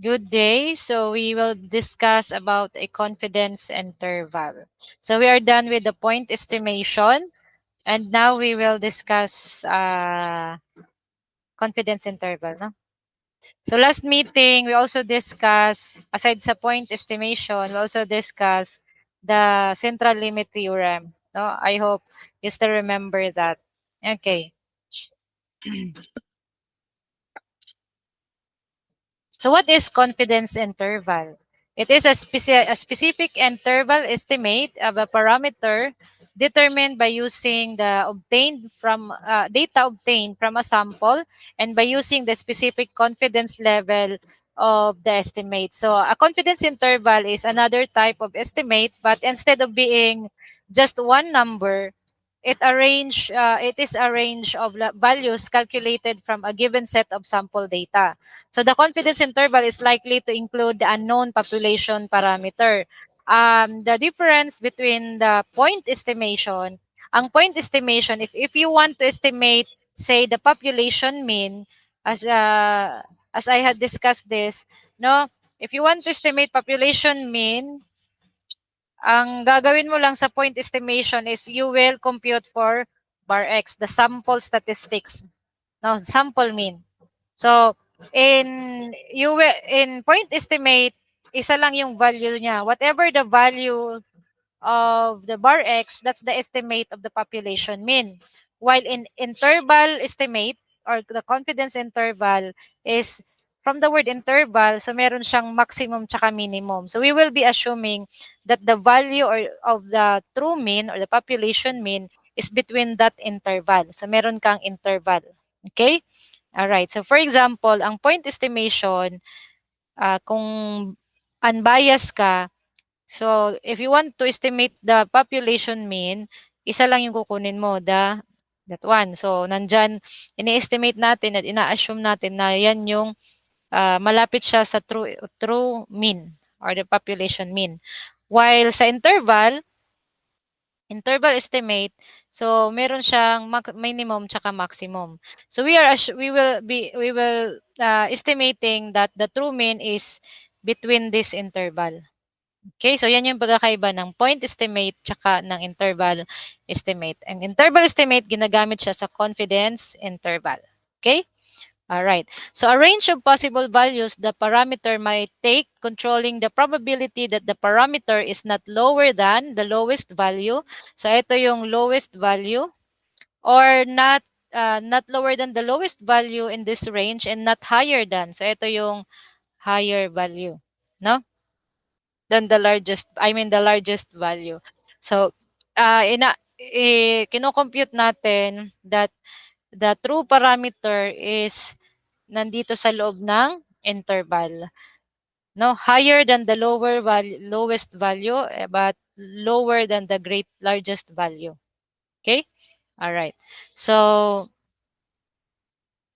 Good day. So we will discuss about a confidence interval. So we are done with the point estimation, and now we will discuss confidence interval. No? So last meeting, we also discuss, aside sa point estimation, we also discuss the central limit theorem. No? I hope you still remember that. Okay. So what is confidence interval? It is a specific interval estimate of a parameter determined by using the obtained from data obtained from a sample and by using the specific confidence level of the estimate. So a confidence interval is another type of estimate, but instead of being just one number, it is a range of values calculated from a given set of sample data. So the confidence interval is likely to include the unknown population parameter. The difference between the point estimation, ang point estimation, if you want to estimate, say, the population mean, as as I had discussed this, no, if you want to estimate population mean, ang gagawin mo lang sa point estimation is you will compute for bar x, the sample statistics, no, sample mean. So, in point estimate, isa lang yung value niya. Whatever the value of the bar x, that's the estimate of the population mean. While in interval estimate or the confidence interval is from the word interval, so meron siyang maximum tsaka minimum. So we will be assuming that the value of the true mean or the population mean is between that interval. So meron kang interval. Okay? All right. So for example, ang point estimation, kung unbiased ka, so if you want to estimate the population mean, isa lang yung kukunin mo, that one. So nandyan, ini-estimate natin at ina-assume natin na yan yung malapit siya sa true mean or the population mean. While sa interval estimate, so meron siyang minimum tsaka maximum. So we will estimating that the true mean is between this interval. Okay, so yan yung pagkakaiba ng point estimate tsaka ng interval estimate. And interval estimate, ginagamit siya sa confidence interval. Okay? All right. So a range of possible values the parameter might take, controlling the probability that the parameter is not lower than the lowest value. So ito yung lowest value, or not lower than the lowest value in this range and not higher than. So ito yung higher value, no? Than the largest value. So kino-compute natin that the true parameter is nandito sa loob ng interval, no, higher than the lowest value, but lower than the largest value. Okay, all right. So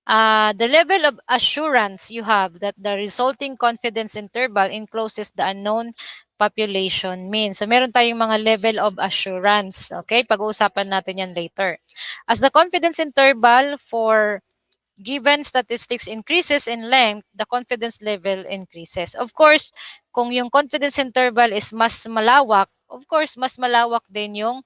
the level of assurance you have that the resulting confidence interval encloses the unknown population mean. So meron tayong mga level of assurance. Okay, pag-uusapan natin yan later. As the confidence interval for given statistics increases in length, the confidence level increases. Of course, kung yung confidence interval is mas malawak, of course, mas malawak din yung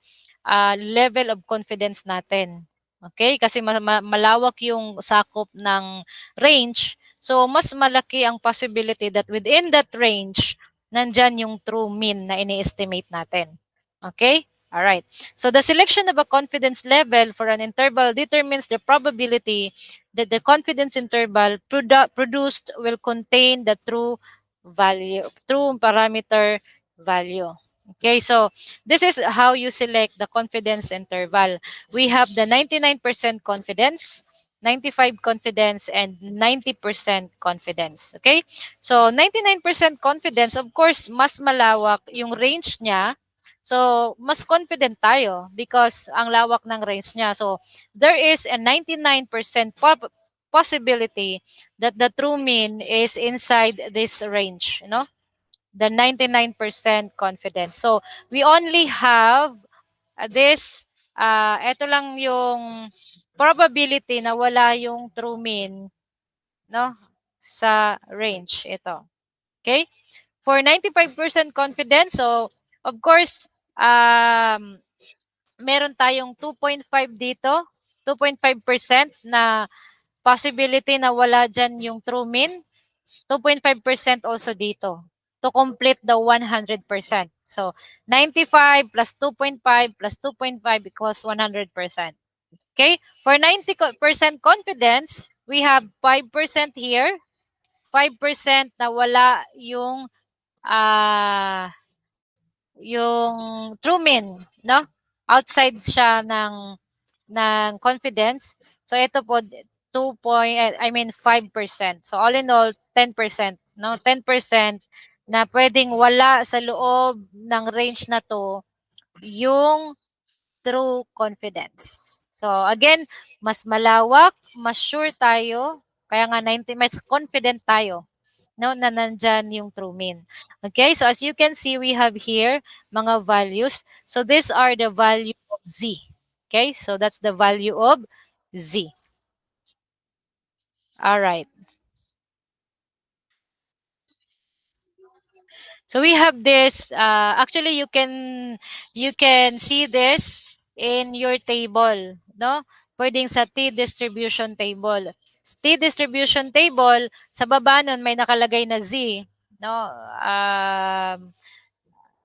level of confidence natin. Okay? Kasi malawak yung sakop ng range. So, mas malaki ang possibility that within that range, nandyan yung true mean na ini-estimate natin. Okay? All right. So the selection of a confidence level for an interval determines the probability that the confidence interval produced will contain the true parameter value. Okay, so this is how you select the confidence interval. We have the 99% confidence, 95 confidence, and 90% confidence. Okay, so 99% confidence, of course, mas malawak yung range niya. So, mas confident tayo because ang lawak ng range niya. So, there is a 99% possibility that the true mean is inside this range, you know, the 99% confidence. So, we only have ito lang yung probability na wala yung true mean, no? sa range ito. Okay? For 95% confidence, so of course, meron tayong 2.5 dito, 2.5% na possibility na wala dyan yung true mean, 2.5% also dito to complete the 100%. So, 95 plus 2.5 plus 2.5 equals 100%. Okay? For 90% confidence, we have 5% here, 5% na wala yung true mean, no? Outside siya ng confidence. So ito po 5%. So all in all 10%, no? 10% na pwedeng wala sa loob ng range na to yung true confidence. So again, mas malawak, mas sure tayo, kaya nga 90 mas confident tayo, no, na nandyan yung true mean. Okay, so as you can see, we have here mga values. So these are the value of Z. Okay, so that's the value of Z. All right. So we have this, actually you can see this in your table, no? Pwedeng sa T distribution table. T distribution table, sa baba nun may nakalagay na Z, no?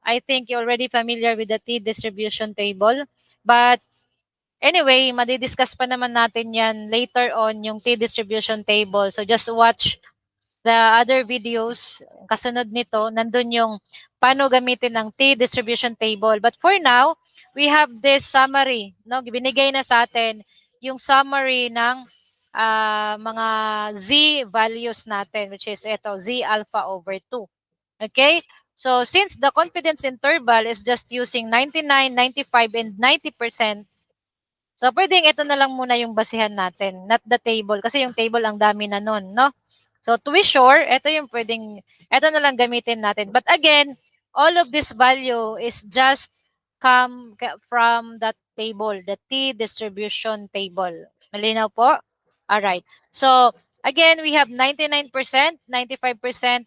I think you're already familiar with the T distribution table. But anyway, madidiscuss pa naman natin yan later on, yung T distribution table. So just watch the other videos, kasunod nito, nandun yung paano gamitin ang T distribution table. But for now, we have this summary. No? Binigay na sa atin yung summary ng mga Z values natin, which is ito, Z alpha over 2. Okay? So since the confidence interval is just using 99, 95, and 90%, so pwedeng ito na lang muna yung basihan natin, not the table. Kasi yung table ang dami na nun, no? So to be sure, ito yung pwedeng, ito na lang gamitin natin. But again, all of this value is just from that table, the T distribution table. Malinaw po? Alright. So again, we have 99%, 95%,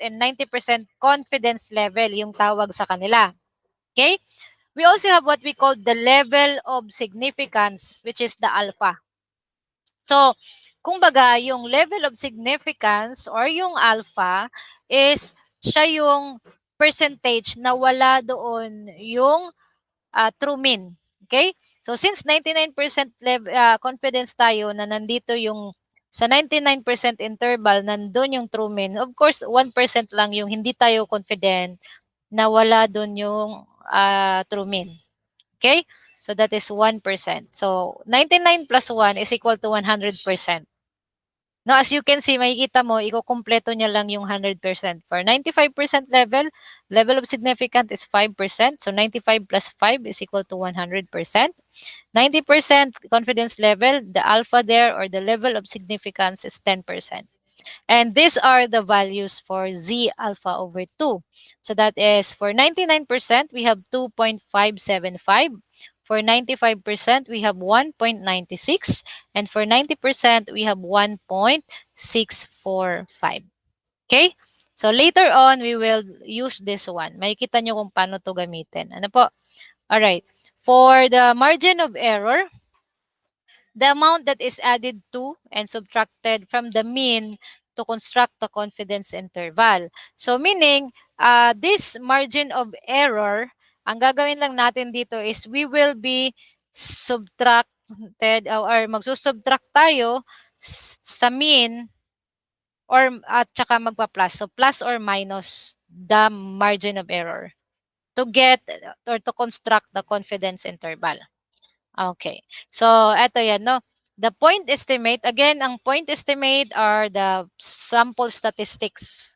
and 90% confidence level, yung tawag sa kanila. Okay? We also have what we call the level of significance, which is the alpha. So, kumbaga, yung level of significance or yung alpha is siya yung percentage na wala doon yung true mean. Okay? So, since 99% confidence tayo na nandito yung sa 99% interval, nandun yung true mean. Of course, 1% lang yung hindi tayo confident na wala doon yung true mean. Okay? So that is 1%. So 99 plus 1 is equal to 100%. Now, as you can see, makikita mo, ikukumpleto niya lang yung 100%. For 95% level of significance is 5%. So 95 plus 5 is equal to 100%. 90% confidence level, the alpha there or the level of significance is 10%. And these are the values for Z alpha over 2. So that is for 99%, we have 2.575. For 95%, we have 1.96. And for 90%, we have 1.645. Okay? So later on, we will use this one. Makikita nyo kung paano to gamitin. Ano po? Alright. For the margin of error, the amount that is added to and subtracted from the mean to construct the confidence interval. So meaning, this margin of error, ang gagawin lang natin dito is we will be subtracted or magsusubtract tayo sa mean or at saka magpa-plus. So plus or minus the margin of error to get or to construct the confidence interval. Okay. So, eto yan, no? The point estimate, again, ang point estimate are the sample statistics.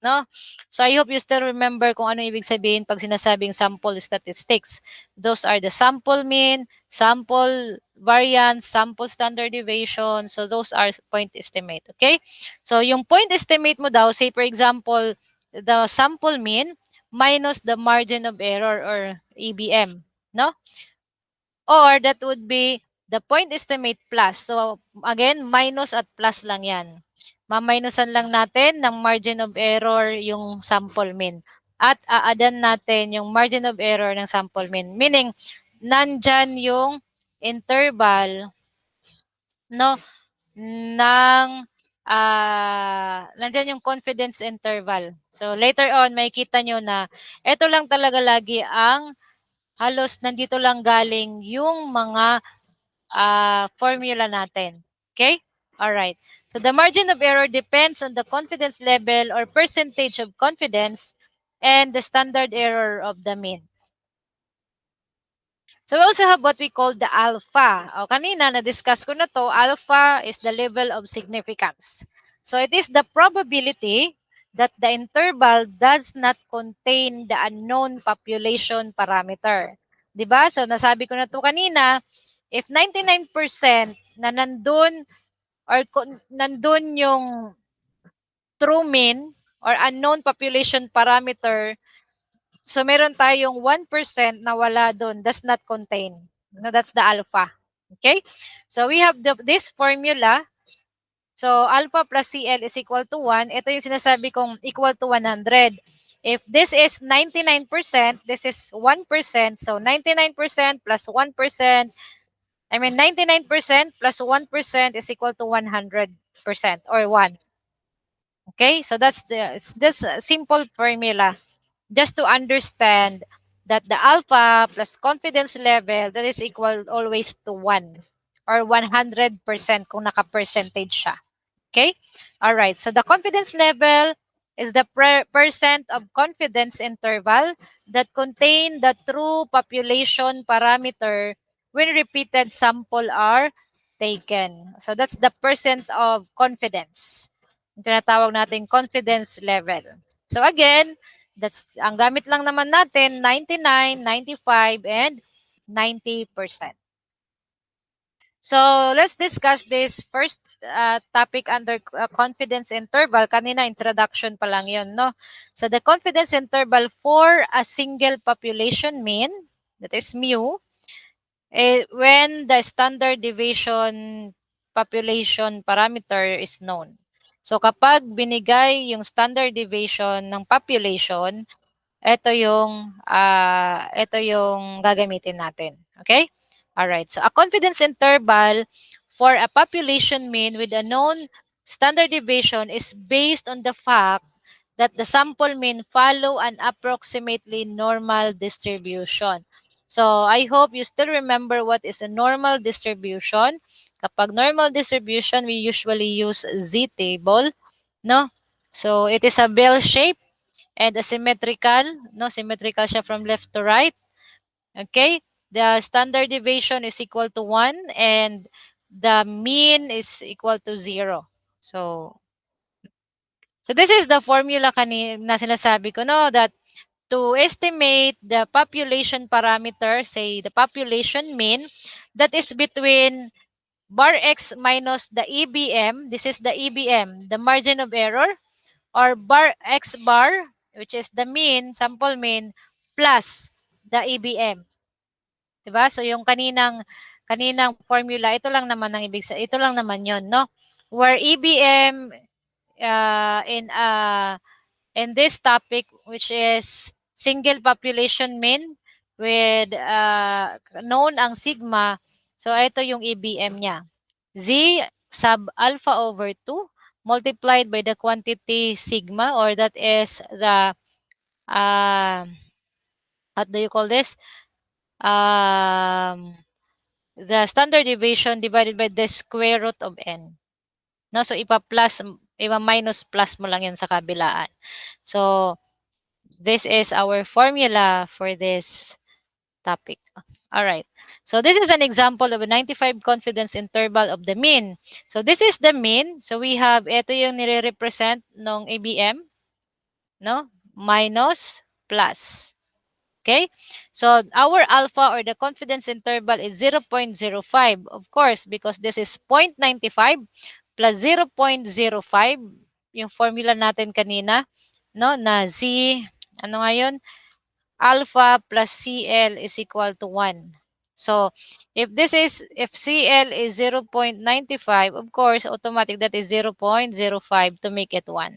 No? So, I hope you still remember kung ano ibig sabihin pag sinasabing sample statistics. Those are the sample mean, sample variance, sample standard deviation. So, those are point estimate. Okay? So, yung point estimate mo daw, say for example, the sample mean minus the margin of error or ABM. No? Or that would be the point estimate plus. So again, minus at plus lang yan. maminusan lang natin ng margin of error yung sample mean. At aadan natin yung margin of error ng sample mean. Meaning, nandyan yung interval, no, ng nandyan yung confidence interval. So, later on, makikita nyo na ito lang talaga lagi ang halos nandito lang galing yung mga formula natin. Okay? All right. So, the margin of error depends on the confidence level or percentage of confidence and the standard error of the mean. So we also have what we call the alpha. O, kanina, na-discuss ko na to, alpha is the level of significance. So it is the probability that the interval does not contain the unknown population parameter. Diba? So nasabi ko na to kanina, if 99% na nandun or nandun yung true mean or unknown population parameter, so meron tayong 1% na wala doon, does not contain. No, that's the alpha. Okay? So we have this formula. So alpha plus CL is equal to 1. Ito yung sinasabi kong equal to 100. If this is 99%, this is 1%. So 99% plus 1%, 99% plus 1% is equal to 100% or 1. Okay? So that's this simple formula. Just to understand that the alpha plus confidence level, that is equal always to 1 or 100% kung naka-percentage siya. Okay? All right. So the confidence level is the percent of confidence interval that contain the true population parameter when repeated sample are taken. So that's the percent of confidence. Yung tinatawag natin confidence level. So again, that's ang gamit lang naman natin 99, 95 and 90%. So, let's discuss this first topic under confidence interval. Kanina, introduction pa lang yun, no? So, the confidence interval for a single population mean, that is mu, when the standard deviation population parameter is known. So, kapag binigay yung standard deviation ng population, ito yung gagamitin natin. Okay? All right. So, a confidence interval for a population mean with a known standard deviation is based on the fact that the sample mean follow an approximately normal distribution. So, I hope you still remember what is a normal distribution. Kapag normal distribution, we usually use z-table, no? So, it is a bell shape and asymmetrical, no? Symmetrical siya from left to right. Okay? The standard deviation is equal to 1 and the mean is equal to 0. So this is the formula na sinasabi ko, no? That to estimate the population parameter, say the population mean, that is between bar x minus the EBM, this is the EBM, the margin of error, or bar x bar, which is the mean, sample mean, plus the EBM. Diba? So yung kaninang formula, ito lang naman ang ibig sabihin. Ito lang naman yon, no? Where EBM in this topic, which is single population mean with known ang sigma, so ito yung EBM niya. Z sub alpha over 2 multiplied by the quantity sigma, or that is the what do you call this? The standard deviation divided by the square root of n. No, so minus plus mo lang yan sa kabilaan. So this is our formula for this topic. All right. So this is an example of a 95 confidence interval of the mean. So this is the mean. So we have, ito yung nire-represent ng ABM, no? Minus, plus. Okay? So our alpha or the confidence interval is 0.05. Of course, because this is 0.95 plus 0.05, yung formula natin kanina, no? Na Z, ano nga yun? Alpha plus CL is equal to 1. So if CL is 0.95, of course, automatic that is 0.05 to make it 1.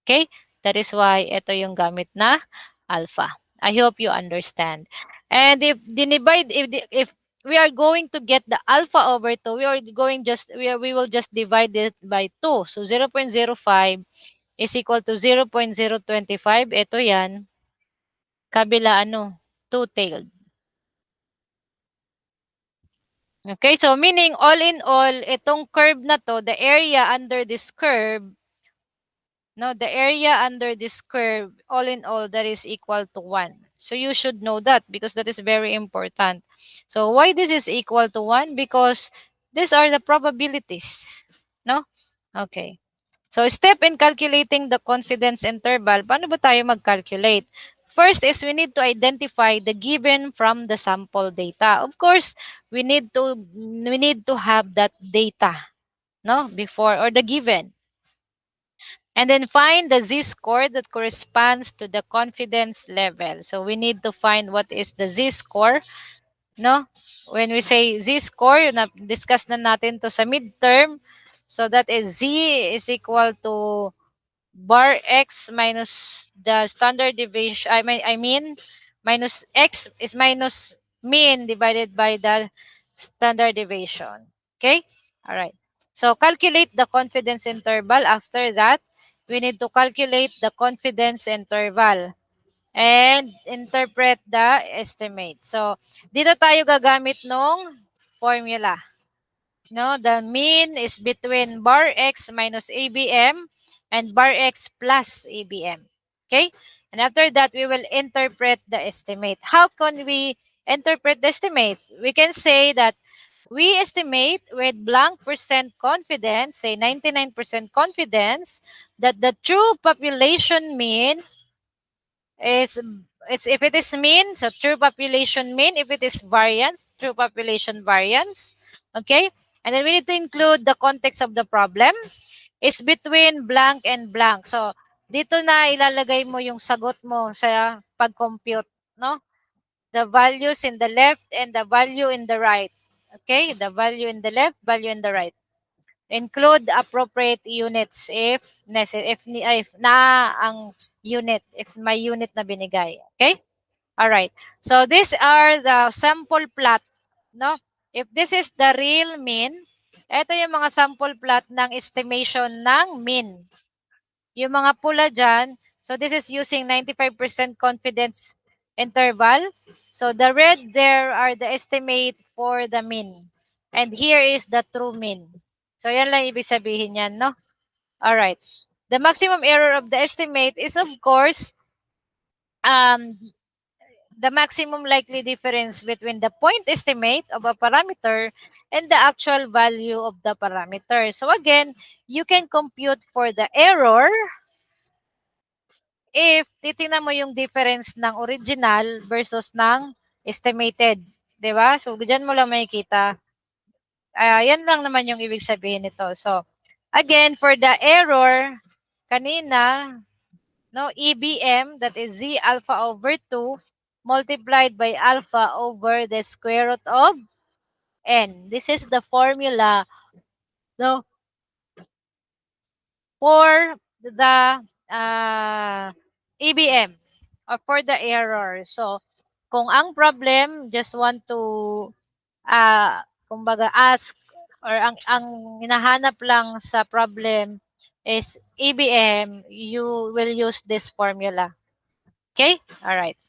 Okay? That is why ito yung gamit na alpha. I hope you understand. And if dinivide, if we are going to get the alpha over 2, we will just divide it by 2. So 0.05 is equal to 0.025. Ito yan. Kabila ano? Two-tailed. Okay, so meaning all in all, itong curve na to, the area under this curve, no, the area under this curve, all in all, that is equal to 1. So you should know that because that is very important. So why this is equal to 1? Because these are the probabilities. No? Okay. So step in calculating the confidence interval, paano ba tayo mag-calculate? First is we need to identify the given from the sample data. Of course, we need to have that data, no, before, or the given. And then find the z-score that corresponds to the confidence level. So we need to find what is the z-score, no? When we say z-score, discuss na natin to sa midterm. So that is z is equal to bar x minus the standard deviation. I mean minus x is minus mean divided by the standard deviation. Okay? All right. So calculate the confidence interval. After that, we need to calculate the confidence interval and interpret the estimate. So dito tayo gagamit nung formula. No, the mean is between bar x minus ABM and bar x plus ABM. Okay? And after that, we will interpret the estimate. How can we interpret the estimate? We can say that we estimate with blank percent confidence, say 99% confidence, that the true population mean is, it's if it is mean, so true population mean. If it is variance, true population variance. Okay? And then we need to include the context of the problem is between blank and blank. So, dito na ilalagay mo yung sagot mo sa pag-compute, no? The values in the left and the value in the right. Okay? The value in the left, value in the right. Include appropriate units if necessary, if na ang unit, if may unit na binigay. Okay? All right. So these are the sample plot, no? If this is the real mean, ito yung mga sample plot ng estimation ng mean. Yung mga pula dyan, so this is using 95% confidence interval. So the red there are the estimate for the mean. And here is the true mean. So yan lang ibig sabihin yan, no? All right. The maximum error of the estimate is of course the maximum likely difference between the point estimate of a parameter and the actual value of the parameter. So again, you can compute for the error if titingnan mo yung difference ng original versus ng estimated. 'Di ba? So, diyan mo lang makikita. Yan lang naman yung ibig sabihin nito. So, again, for the error, kanina, no, EBM, that is Z alpha over 2, multiplied by alpha over the square root of N. This is the formula, no, for the EBM or for the error. So, kung ang problem, just want to kumbaga ask or ang hinahanap lang sa problem is EBM, you will use this formula. Okay? All right.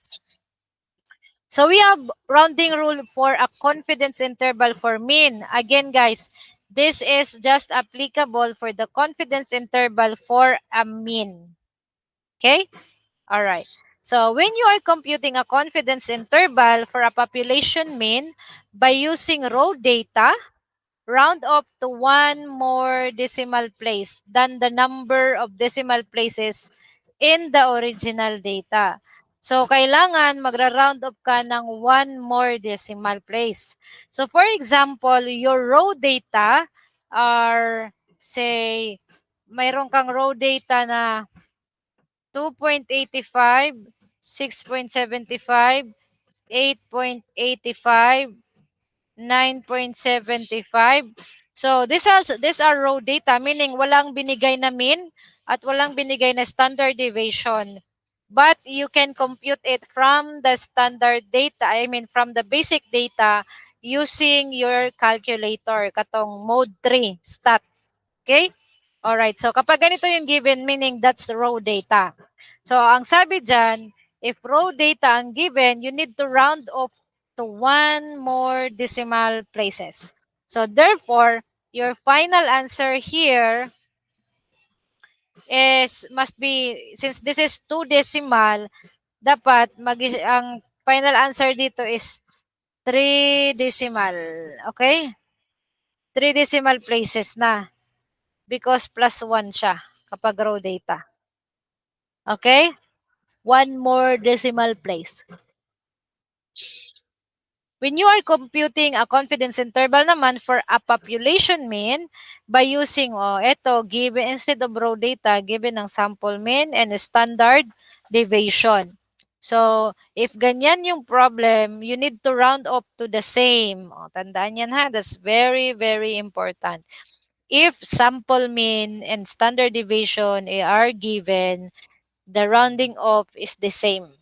So we have rounding rule for a confidence interval for mean. Again, guys, this is just applicable for the confidence interval for a mean. Okay? All right. So when you are computing a confidence interval for a population mean by using raw data, round up to one more decimal place than the number of decimal places in the original data. So, kailangan magra-round up ka ng one more decimal place. So, for example, your raw data are, say, mayroon kang raw data na 2.85, 6.75, 8.85, 9.75. So these are raw data, meaning walang binigay na mean at walang binigay na standard deviation. But you can compute it from the standard data, I mean from the basic data using your calculator, katong mode 3 stat. Okay? Alright, so kapag ganito yung given, meaning that's raw data. So ang sabi dyan, if raw data ang given, you need to round off to one more decimal places. So therefore, your final answer here must be, since this is 2 decimal, dapat ang final answer dito is 3 decimal. Okay? 3 decimal places na because plus 1 siya kapag raw data. Okay? One more decimal place. When you are computing a confidence interval naman for a population mean by using, given instead of raw data, given ng sample mean and standard deviation. So, if ganyan yung problem, you need to round up to the same. Tandaan yan ha, that's very, very important. If sample mean and standard deviation are given, the rounding off is the same.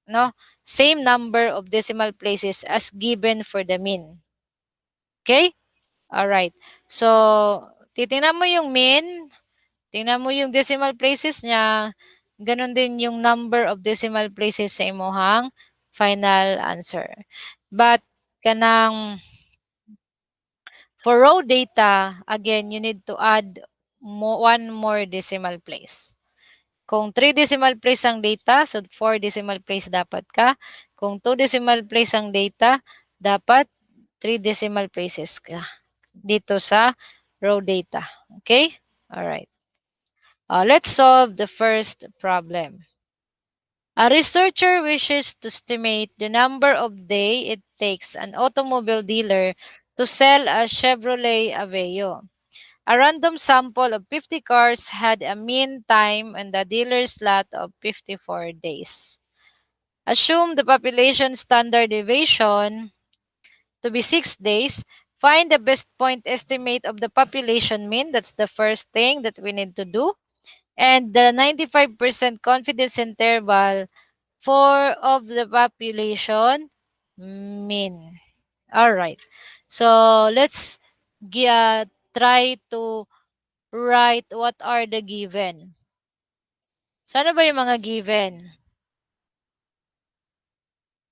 No? Same number of decimal places as given for the mean. Okay? Alright. So, titingnan mo yung mean, tingnan mo yung decimal places niya, ganun din yung number of decimal places sa imuhang final answer. But, kanang for raw data, again, you need to add one more decimal place. Kung 3 decimal place ang data, so 4 decimal place dapat ka. Kung 2 decimal place ang data, dapat 3 decimal places ka dito sa raw data. Okay? Alright. Let's solve the first problem. A researcher wishes to estimate the number of days it takes an automobile dealer to sell a Chevrolet Aveo. A random sample of 50 cars had a mean time on the dealer's lot of 54 days. Assume the population standard deviation to be 6 days. Find the best point estimate of the population mean. That's the first thing that we need to do. And the 95% confidence interval for of the population mean. All right. So let's try to write what are the given. So ano ba yung mga given?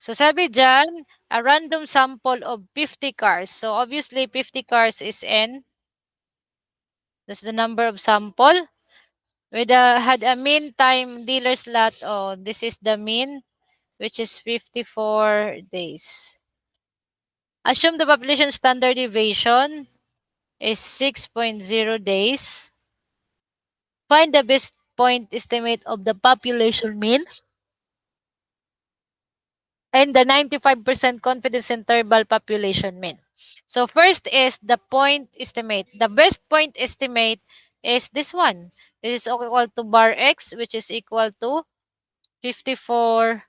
So sabi dyan, a random sample of 50 cars. So obviously 50 cars is N. That's the number of sample. Had a mean time dealer's lot. Oh, this is the mean, which is 54 days. Assume the population standard deviation is 6.0 days. Find the best point estimate of the population mean. And the 95% confidence interval population mean. So first is the point estimate. The best point estimate is this one. This is equal to bar x, which is equal to 54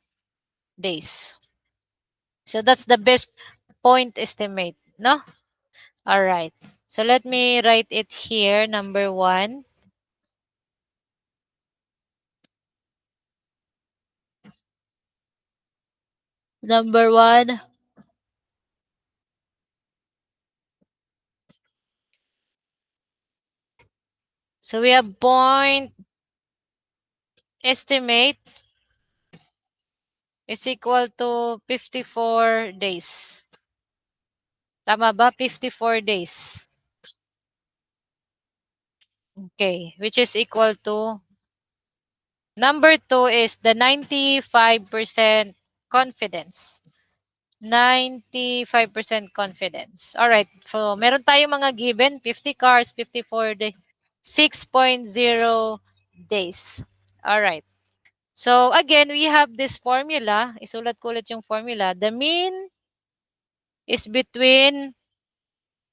days. So that's the best point estimate, no? All right. So let me write it here, number 1. Number 1. So we have point estimate is equal to 54 days. Tama ba? 54 days. Okay, which is equal to, number 2 is the 95% confidence. 95% confidence. Alright, so meron tayong mga given, 50 cars, 54 days, 6.0 days. Alright. So again, we have this formula. Isulat ko ulit yung formula. The mean is between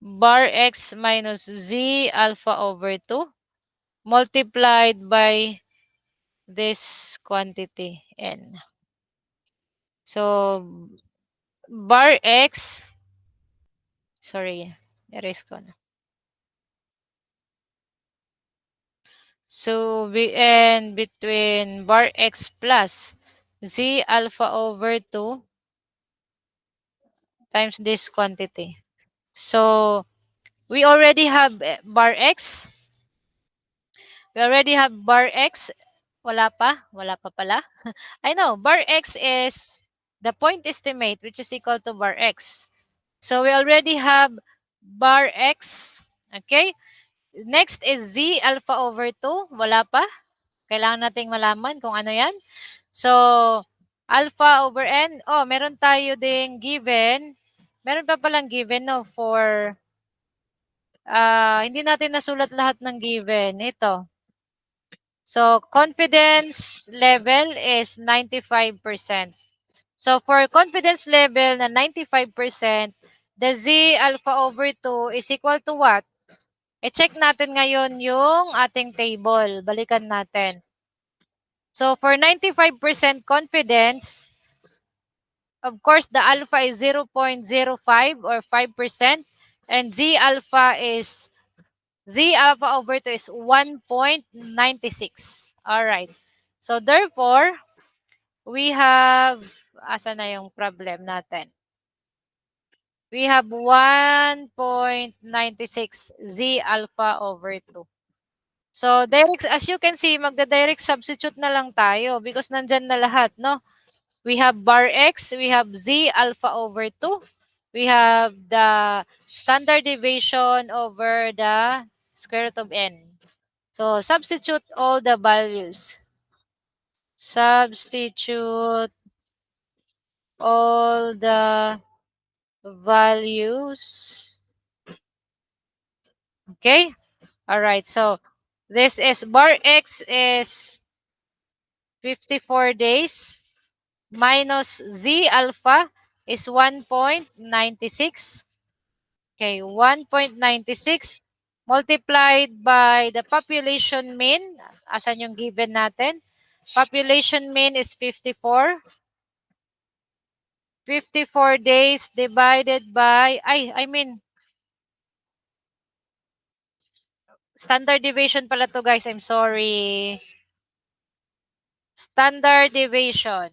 bar x minus z alpha over 2 multiplied by this quantity n. So bar X, sorry, erase ko na. So, and between bar X plus Z alpha over 2 times this quantity. So, we already have bar X. We already have bar X. Wala pa? Wala pa pala. I know, bar X is the point estimate, which is equal to bar X. So, we already have bar X. Okay? Next is Z alpha over 2. Wala pa. Kailangan nating malaman kung ano yan. So, alpha over N. Oh, meron tayo ding given. Meron pa palang given, no, for, hindi natin nasulat lahat ng given. Ito. So, confidence level is 95%. So, for confidence level na 95%, the Z alpha over 2 is equal to what? I-check natin ngayon yung ating table. Balikan natin. So, for 95% confidence, of course, the alpha is 0.05 or 5%. And Z alpha over 2 is 1.96. All right. So, therefore, we have, asa na yung problem natin? We have 1.96 Z alpha over 2. So, direct, as you can see, magda-direct substitute na lang tayo because nandyan na lahat, no? We have bar X, we have Z alpha over 2. We have the standard deviation over the square root of N. So, substitute all the values. Substitute all the values. Okay? All right. So, this is bar X is 54 days minus Z alpha is 1.96. Okay, 1.96 multiplied by the population mean. Asan yung given natin? Population mean is 54. 54 days divided by, standard deviation pala to guys. I'm sorry. Standard deviation.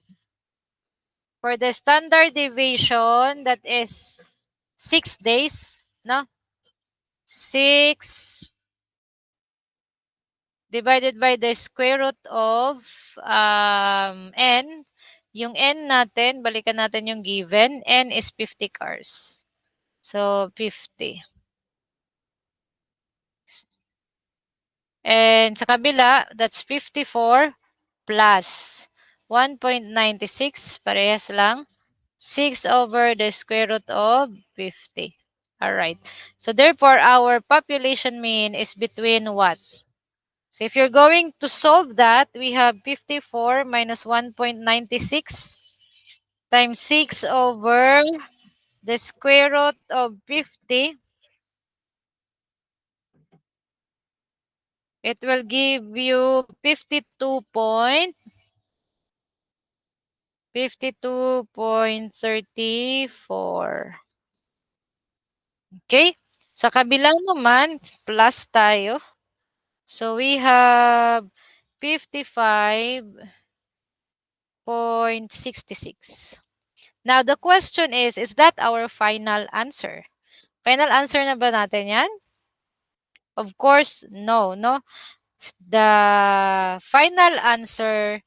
For the standard deviation, that is 6 days, no? 6 divided by the square root of n. Yung n natin, balikan natin yung given. N is 50 cars. So, 50. And sa kabila, that's 54 plus 1.96, parehas lang. 6 over the square root of 50. All right. So, therefore, our population mean is between what? So, if you're going to solve that, we have 54 minus 1.96 times 6 over the square root of 50. It will give you 52.34. Okay? Sa kabilang naman, plus tayo. So, we have 55.66. Now, the question is that our final answer? Final answer na ba natin yan? Of course, no, no? The final answer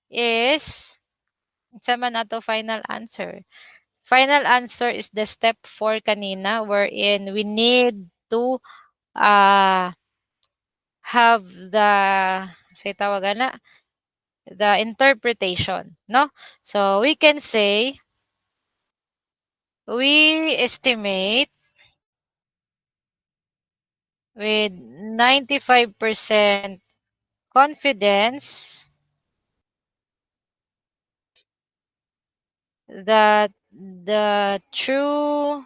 is, sama na to final answer. Final answer is the step 4 kanina wherein we need to have the, say tawagan na, the interpretation, no? So, we can say, we estimate with 95% confidence that the true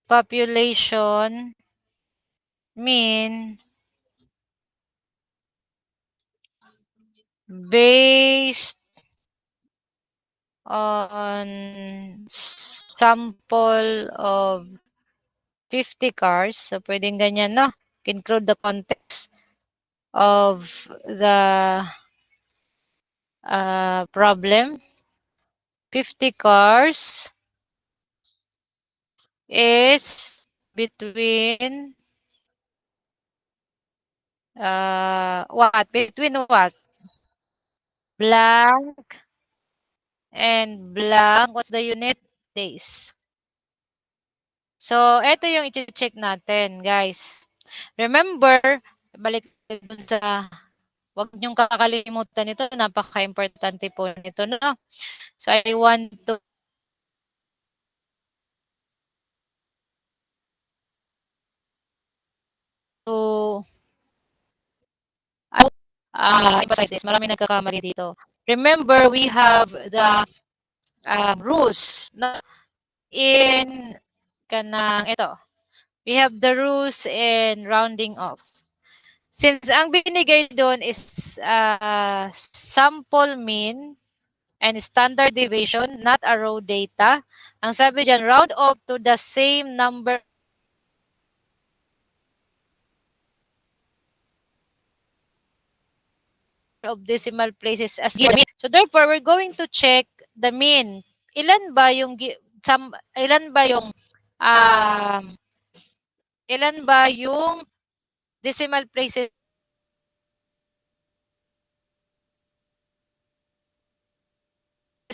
population mean based on sample of 50 cars. So, pwedeng ganyan, no? Include the context of the problem. 50 cars is between what? Between what? Blank and blank. What's the unit? Days. So, ito yung i-check natin, guys. Remember, balik dun sa, wag niyong kakalimutan ito, napaka-importante po nito, no? So, I want to emphasize this. Marami nagkakamali dito. Remember, we have the rules na in kanang ito. We have the rules in rounding off. Since ang binigay doon is sample mean and standard deviation, not a raw data, ang sabi dyan, round off to the same number of decimal places as given. So therefore, we're going to check the mean. Ilan ba yung um, ilan ba yung decimal places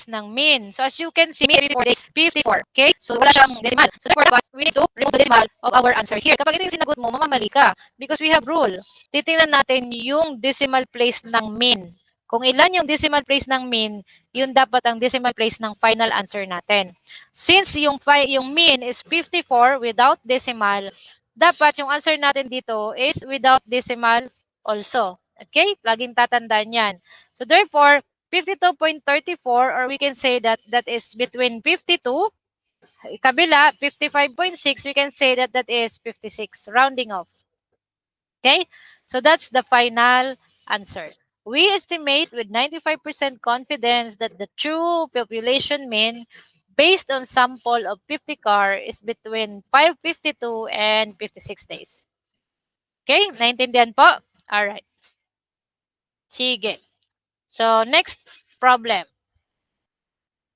ng mean. So as you can see, mean 54 days, 54. Okay? So wala siyang decimal. So therefore, we need to remove the decimal of our answer here. Kapag ito yung sinagot mo, mamamali ka. Because we have rule. Titingnan natin yung decimal place ng mean. Kung ilan yung decimal place ng mean, yun dapat ang decimal place ng final answer natin. Since yung mean is 54 without decimal, dapat yung answer natin dito is without decimal also. Okay? Laging tatandaan yan. So therefore, 52.34, or we can say that that is between 52, kabila 55.6, we can say that that is 56, rounding off. Okay? So that's the final answer. We estimate with 95% confidence that the true population mean based on sample of 50 car is between 552 and 56 days. Okay? Naintindihan po? Alright. Sige. So, next problem.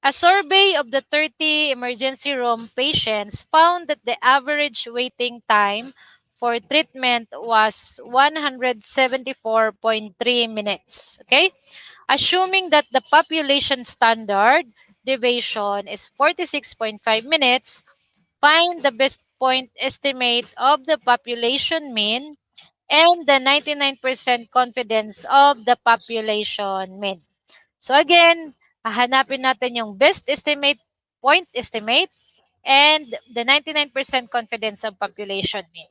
A survey of the 30 emergency room patients found that the average waiting time for treatment was 174.3 minutes. Okay? Assuming that the population standard deviation is 46.5 minutes, find the best point estimate of the population mean and the 99% confidence of the population mean. So again, hahanapin natin yung best estimate, point estimate, and the 99% confidence of population mean.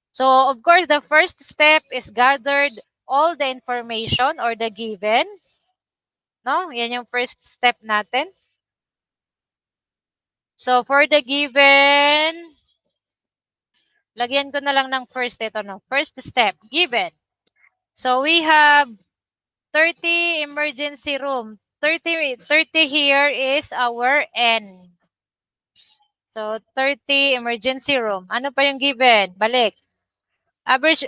So of course, the first step is gathered all the information or the given. No? Yan yung first step natin. So for the given, lagyan ko na lang ng first ito, no? First step, given. So we have 30 emergency room. 30 here is our N. So, 30 emergency room. Ano pa yung given? Balik. Average.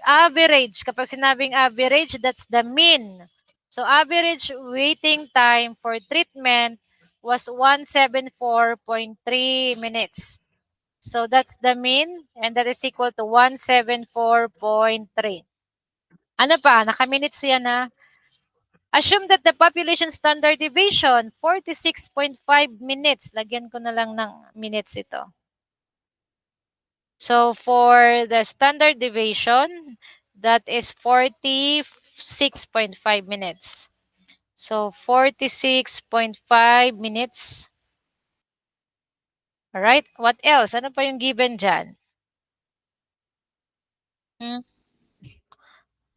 Kapag sinabing average, that's the mean. So, average waiting time for treatment was 174.3 minutes. So, that's the mean and that is equal to 174.3. Ano pa? Naka-minutes yan na. Assume that the population standard deviation, 46.5 minutes. Lagyan ko na lang ng minutes ito. So for the standard deviation, that is 46.5 minutes. So 46.5 minutes. Alright, what else? Ano pa yung given dyan?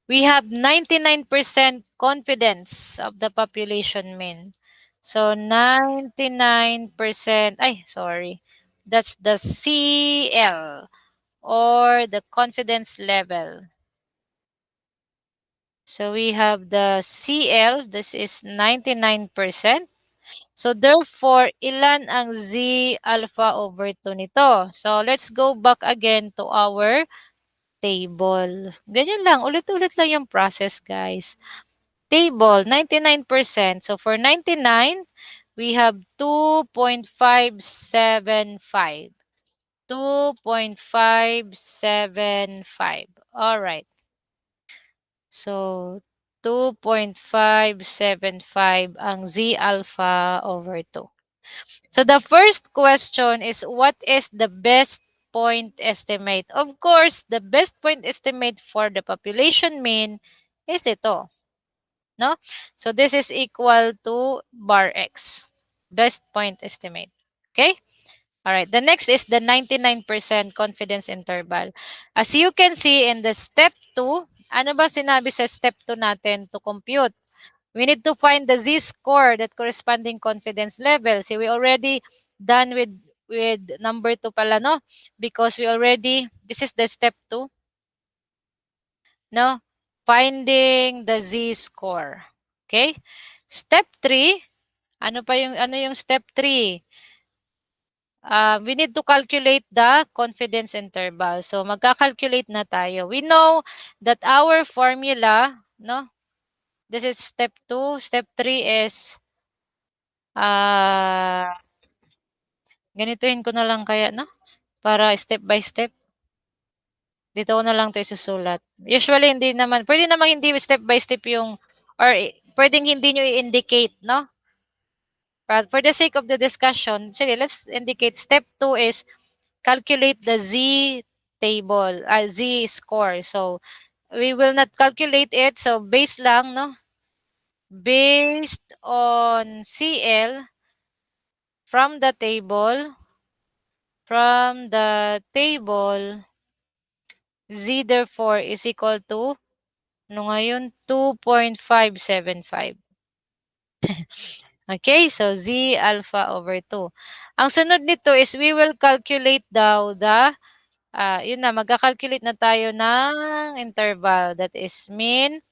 We have 99% confidence of the population mean. So 99%, that's the CL or the confidence level. So we have the CL, this is 99%. So therefore, ilan ang Z alpha over 2 nito? So let's go back again to our table. Ganyan lang, ulit-ulit lang yung process, guys. Table, 99%. So for 99, we have 2.575. 2.575. All right. So 2.575 ang Z alpha over 2. So the first question is, what is the best point estimate? Of course, the best point estimate for the population mean is ito, no? So this is equal to bar x, best point estimate. Okay? All right. The next is the 99% confidence interval. As you can see in the step 2, ano ba sinabi sa step 2 natin to compute? We need to find the z-score, that corresponding confidence level. See, we already done with number 2 pala, no? Because we already, this is the step 2, no? Finding the z-score. Okay? Step 3, ano yung step 3? We need to calculate the confidence interval. So, magka-calculate na tayo. We know that our formula, no? This is step 2. Step 3 is, ganituhin ko na lang kaya, no? Para step by step. Dito ko na lang ito isusulat. Usually, hindi naman, pwede naman hindi step by step yung, or pwedeng hindi nyo i-indicate, no? But for the sake of the discussion, sige, let's indicate step 2 is calculate the Z table, Z score. So, we will not calculate it. So, base lang, no? Based on CL from the table, Z therefore is equal to, ano ngayon, 2.575. Okay, so Z alpha over 2. Ang sunod nito is we will calculate daw the, yun na, magka-calculate na tayo ng interval. That is mean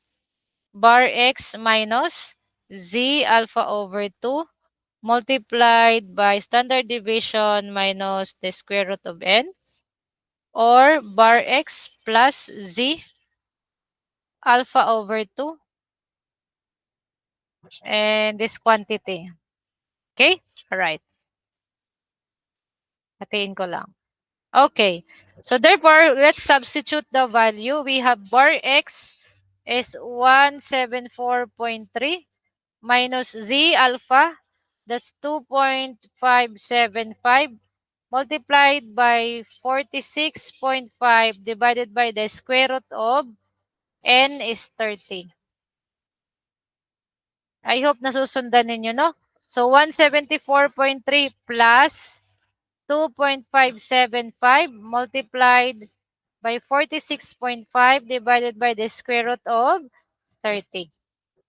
bar x minus Z alpha over 2 multiplied by standard deviation minus the square root of n, or bar x plus Z alpha over 2 and this quantity. Okay? Alright. Hatiin ko lang. Okay. So therefore, let's substitute the value. We have bar x is 174.3 minus Z alpha, that's 2.575 multiplied by 46.5 divided by the square root of n is 30. I hope nasusundan ninyo, no? So 174.3 plus 2.575 multiplied by 46.5 divided by the square root of 30.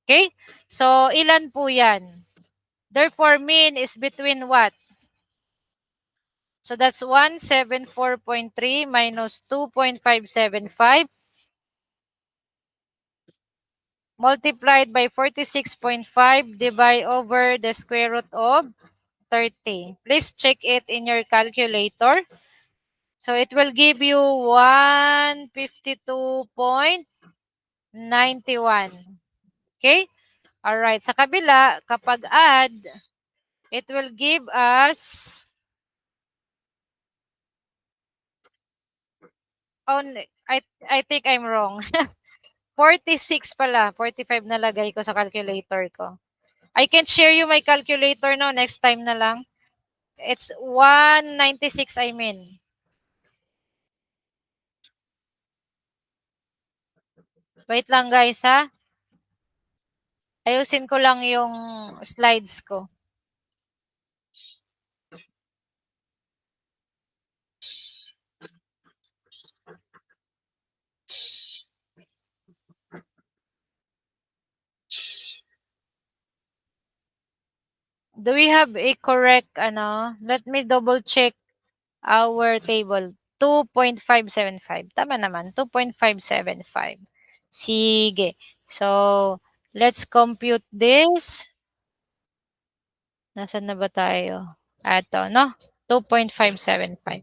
Okay? So, ilan po yan? Therefore, mean is between what? So, that's 174.3 minus 2.575 multiplied by 46.5 divide over the square root of 30. Please check it in your calculator. So, it will give you 152.91. Okay? Alright. Sa kabila, kapag add, it will give us, oh, I think I'm wrong. 46 pala. 45 na lagay ko sa calculator ko. I can share you my calculator no next time na lang. It's 196, I mean. Wait lang guys ha. Ayusin ko lang yung slides ko. Do we have a correct, let me double check our table. 2.575. Tama naman, 2.575. Sige. So, let's compute this. Nasaan na ba tayo? Eto 'no, 2.575.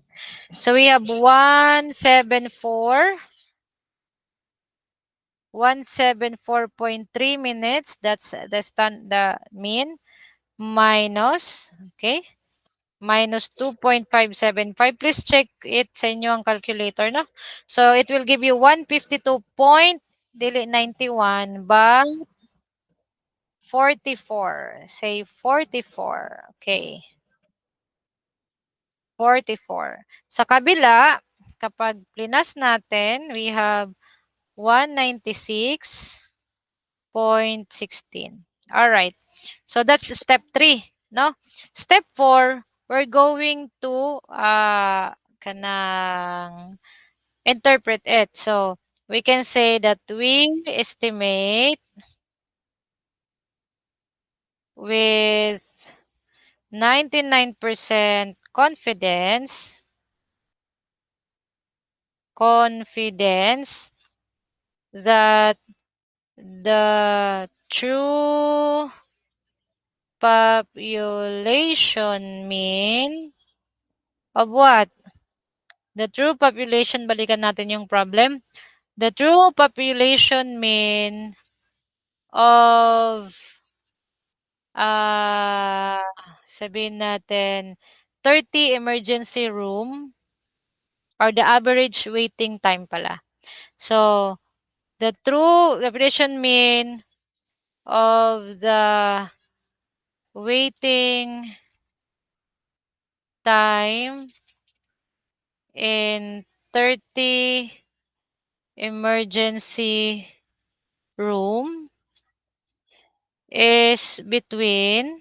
So we have 174.3 minutes. That's the mean minus, okay, minus 2.575. Please check it sa inyo ang calculator, no? So it will give you 152 point dili 91 but 44. Say 44. Okay. 44. Sa kabila, kapag plinas natin, we have 196.16. All right. So that's step 3, no? Step 4, we're going to kanang interpret it. So we can say that we estimate with 99% confidence that the true population mean of what? The true population, balikan natin yung problem. The true population mean of ah sabihin natin 30 emergency room or the average waiting time pala. So, the true population mean of the waiting time in 30 emergency room is between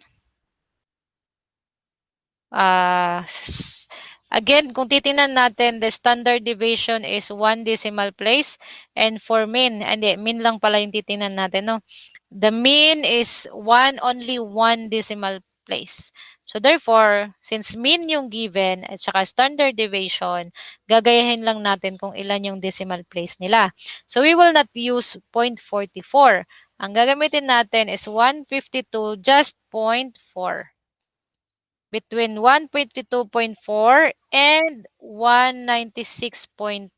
again, kung titingnan natin, the standard deviation is 1 decimal place and for mean, hindi, mean lang pala yung titingnan natin, no? The mean is only 1 decimal place. So therefore, since mean yung given at saka standard deviation, gagayahin lang natin kung ilan yung decimal place nila. So we will not use 0.44. Ang gagamitin natin is 152 just 0.4. Between 152.4 and 196.2.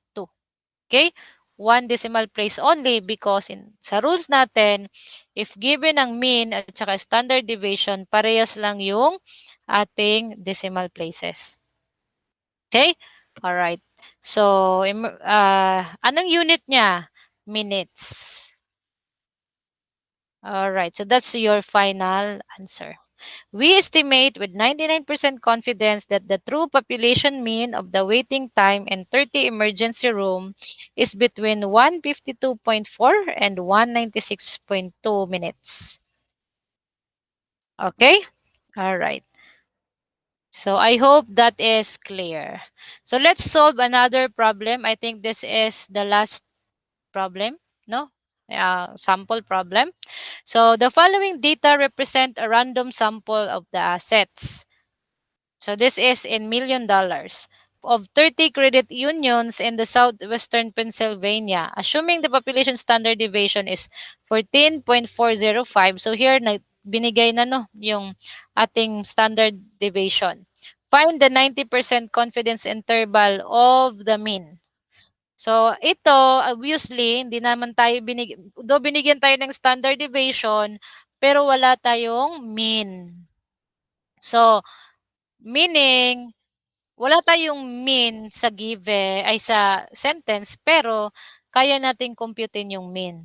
Okay? 1 decimal place only because sa rules natin, if given ang mean at saka standard deviation, parehas lang yung ating decimal places. Okay? Alright. So, anong unit niya? Minutes. Alright. So, that's your final answer. We estimate with 99% confidence that the true population mean of the waiting time in 30 emergency room is between 152.4 and 196.2 minutes. Okay? All right. So I hope that is clear. So let's solve another problem. I think this is the last problem, no? Sample problem. So the following data represent a random sample of the assets. So this is in $1,000,000 of 30 credit unions in the southwestern Pennsylvania. Assuming the population standard deviation is 14.405. So here binigay na no yung ating standard deviation. Find the 90% confidence interval of the mean. So ito obviously hindi naman tayo binigyan tayo ng standard deviation pero wala tayong mean. So meaning, wala tayong mean sa sa sentence, pero kaya nating computein yung mean.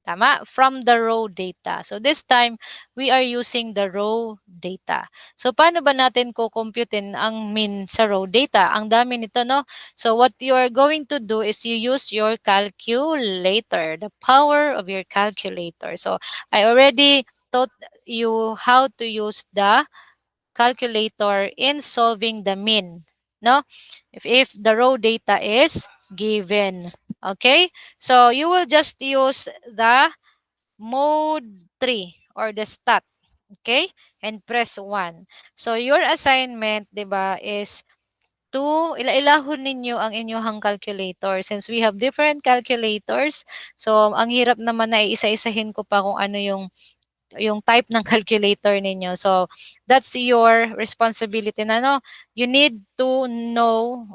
Tama? From the raw data. So this time, we are using the raw data. So paano ba natin kukomputein ang mean sa raw data? Ang dami nito, no? So what you are going to do is you use your calculator, the power of your calculator. So I already taught you how to use the calculator in solving the mean, no? If the raw data is given. Okay? So you will just use the mode 3 or the stat. Okay? And press 1. So your assignment, 'di ba, is to ilahon ninyo ang inyong calculator since we have different calculators. So ang hirap naman na isa-isahin ko pa kung ano yung yung type ng calculator ninyo. So, that's your responsibility na, no? You need to know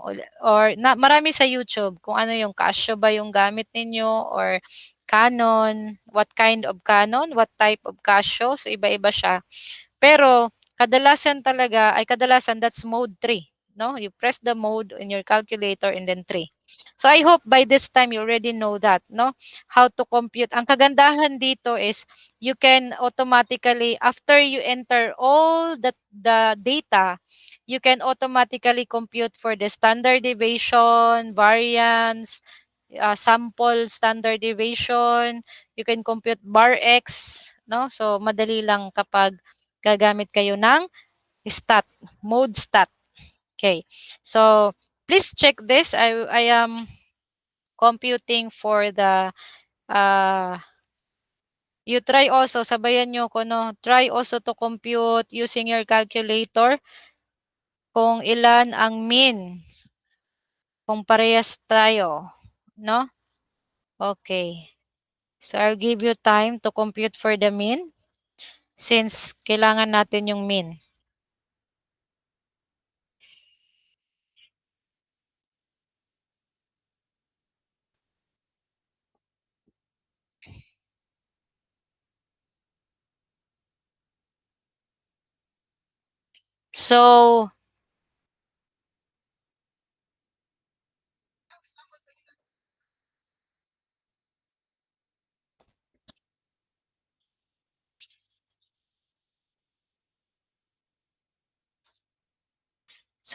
or na, marami sa YouTube kung ano yung Casio ba yung gamit ninyo or Canon, what kind of Canon, what type of Casio. So, iba-iba siya. Pero kadalasan that's mode 3, no? You press the mode in your calculator and then 3. So I hope by this time you already know that, no? How to compute. Ang kagandahan dito is you can automatically, after you enter all the data, you can automatically compute for the standard deviation, variance, sample standard deviation, you can compute bar X, no? So madali lang kapag gagamit kayo ng stat, mode stat. Okay. So, please check this. I am computing for the you try also, sabayan nyo ko, no? Try also to compute using your calculator kung ilan ang mean. Kung parehas tayo, no? Okay. So, I'll give you time to compute for the mean since kailangan natin yung mean. So,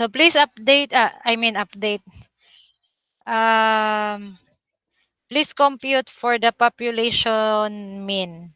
please update, update. Um, Please compute for the population mean.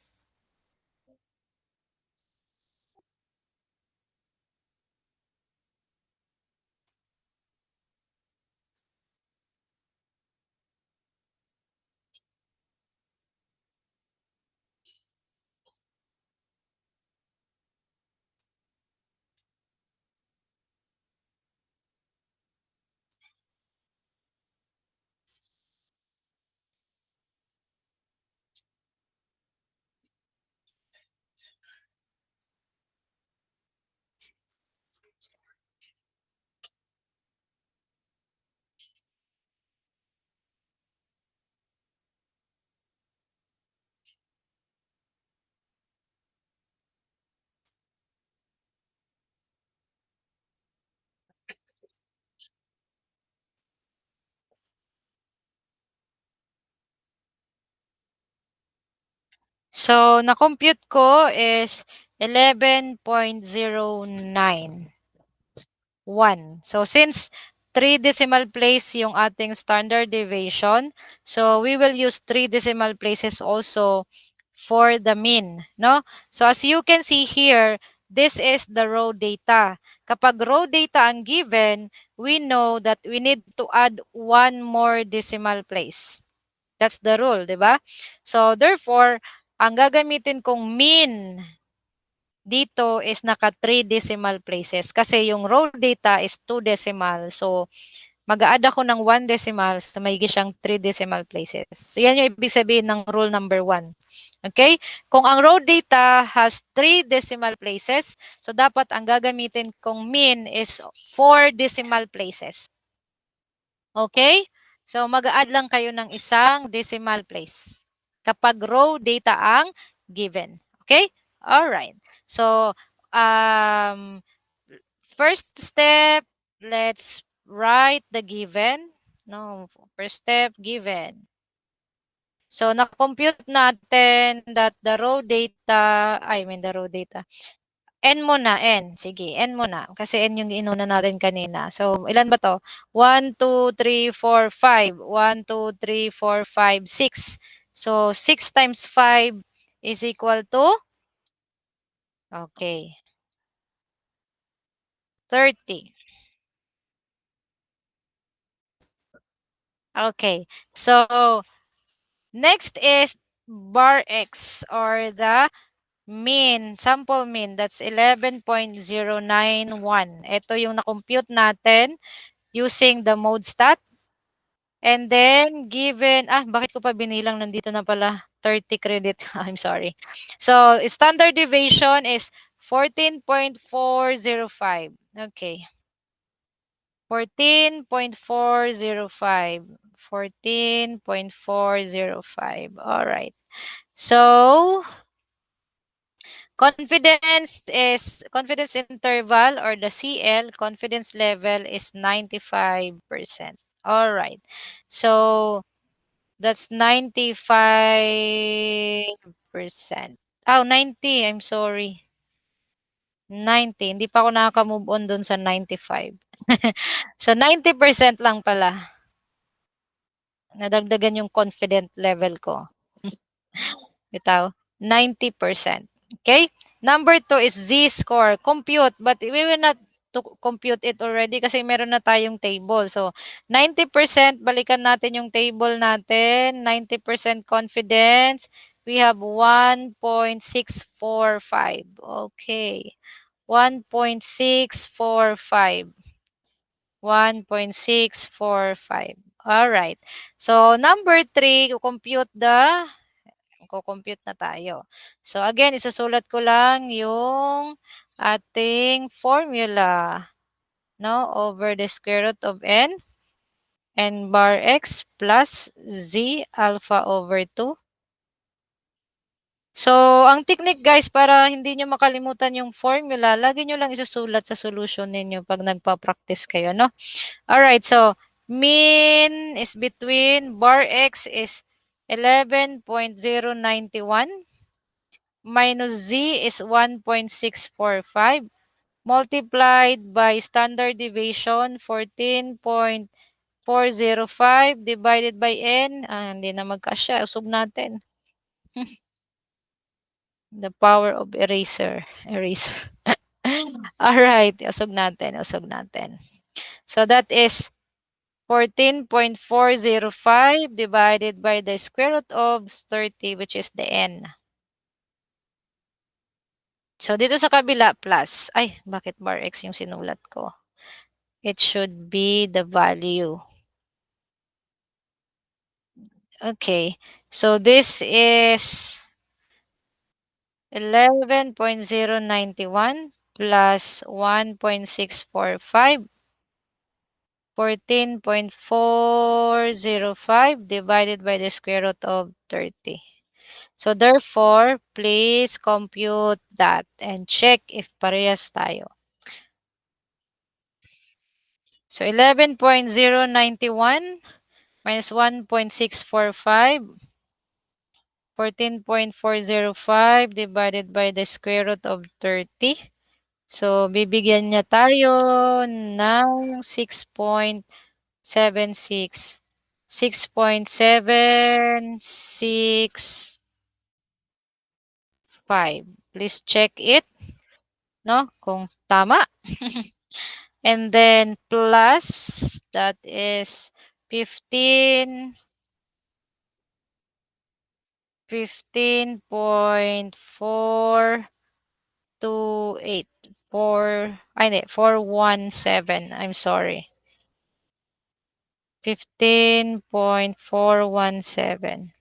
So, na-compute ko is 11.091. So, since 3 decimal place yung ating standard deviation, so we will use 3 decimal places also for the mean, no? So, as you can see here, this is the raw data. Kapag raw data ang given, we know that we need to add one more decimal place. That's the rule, di ba? So, therefore, ang gagamitin kong mean dito is naka 3 decimal places kasi yung raw data is 2 decimal. So, mag-a-add ako ng 1 decimal so may siyang 3 decimal places. So, yan yung ibig sabihin ng rule number 1. Okay? Kung ang raw data has 3 decimal places, so dapat ang gagamitin kong mean is 4 decimal places. Okay? So, mag-a-add lang kayo ng isang decimal place kapag raw data ang given. Okay? Alright. So, first step, let's write the given. No, first step, given. So, na-compute natin that the raw data, the raw data, N muna, N. Sige, N muna. Kasi N yung inuna natin kanina. So, ilan ba to? 1, 2, 3, 4, 5. 1, 2, 3, 4, 5, 6. So, 6 times 5 is equal to? Okay. 30. Okay. So, next is bar X or the mean, sample mean. That's 11.091. Ito yung na-compute natin using the mode stat. And then given bakit ko pa binilang nandito na pala 30 credit. I'm sorry. So, standard deviation is 14.405. Okay. 14.405. 14.405. All right. So, confidence interval or the CL confidence level is 95%. All right. So that's 95%. Oh, 90. I'm sorry. 90. Hindi pa ako nakaka-move on dun sa 95. So 90% lang pala. Nadagdagan yung confident level ko. Bitaw, 90%. Okay? Number 2 is Z-score. Compute, but we will not to compute it already kasi meron na tayong table. So, 90%, balikan natin yung table natin. 90% confidence. We have 1.645. Okay. 1.645. 1.645. All right. So, number 3, compute the Magko-compute na tayo. So again, isusulat ko lang yung ating formula, no, over the square root of n bar x plus z alpha over 2. So, ang technique guys, para hindi nyo makalimutan yung formula, lagi nyo lang isusulat sa solution ninyo pag nagpa-practice kayo, no? Alright, so, mean is between bar x is 11.091 minus z is 1.645 multiplied by standard deviation 14.405 divided by n. Hindi na magkasya. Usog natin. The power of eraser. Eraser. Alright. Usog natin. Usog natin. So that is 14.405 divided by the square root of 30 which is the n. So, dito sa kabila, plus. Ay, bakit bar x yung sinulat ko? It should be the value. Okay. So, this is 11.091 plus 1.645. 14.405 divided by the square root of 30. So, therefore, please compute that and check if parehas tayo. So, 11.091 minus 1.645, 14.405 divided by the square root of 30. So, bibigyan niya tayo ng 6.76. 6.765. Please check it, no? Kung tama. And then plus, that is 15.428. 417. I'm sorry. 15.417.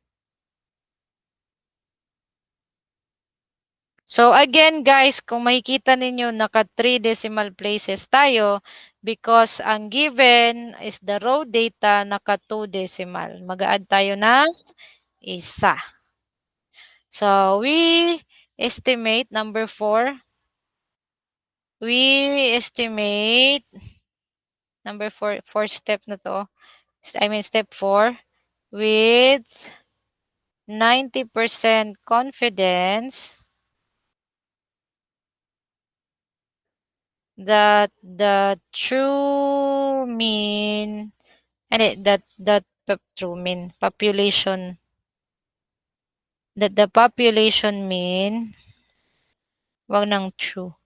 So again guys, kung makikita ninyo naka 3 decimal places tayo because ang given is the raw data naka 2 decimal. Mag-add tayo ng isa. So we estimate number 4. We estimate number 4, fourth step na to. I mean step 4 with 90% confidence that the true mean true mean population that the population mean wag nang true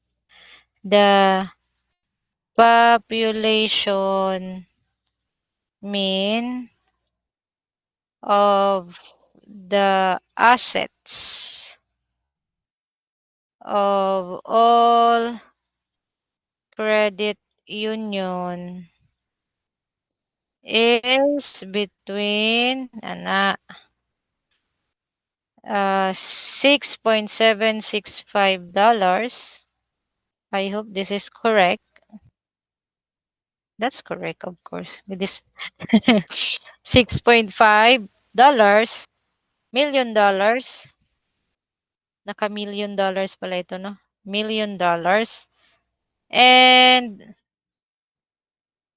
the population mean of the assets of all credit union is between $6.765. I hope this is correct. That's correct, of course. With this $6.5 million dollars. Naka-million dollars pala ito, no? Million dollars. And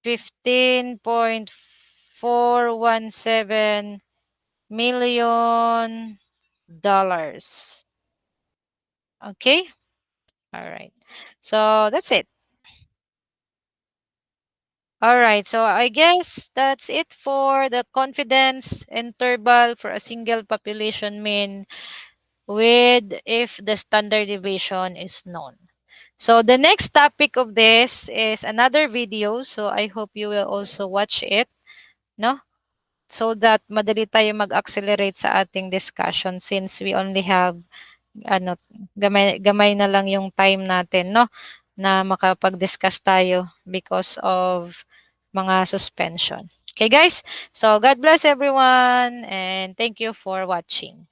15.417 million dollars. Okay? All right. So that's it. All right. So I guess that's it for the confidence interval for a single population mean with if the standard deviation is known. So the next topic of this is another video. So I hope you will also watch it, no? So that madali tayo mag-accelerate sa ating discussion since we only have ano, gamay gamay na lang yung time natin, no, na makapag-discuss tayo because of mga suspension. Okay, guys? So God bless everyone and thank you for watching.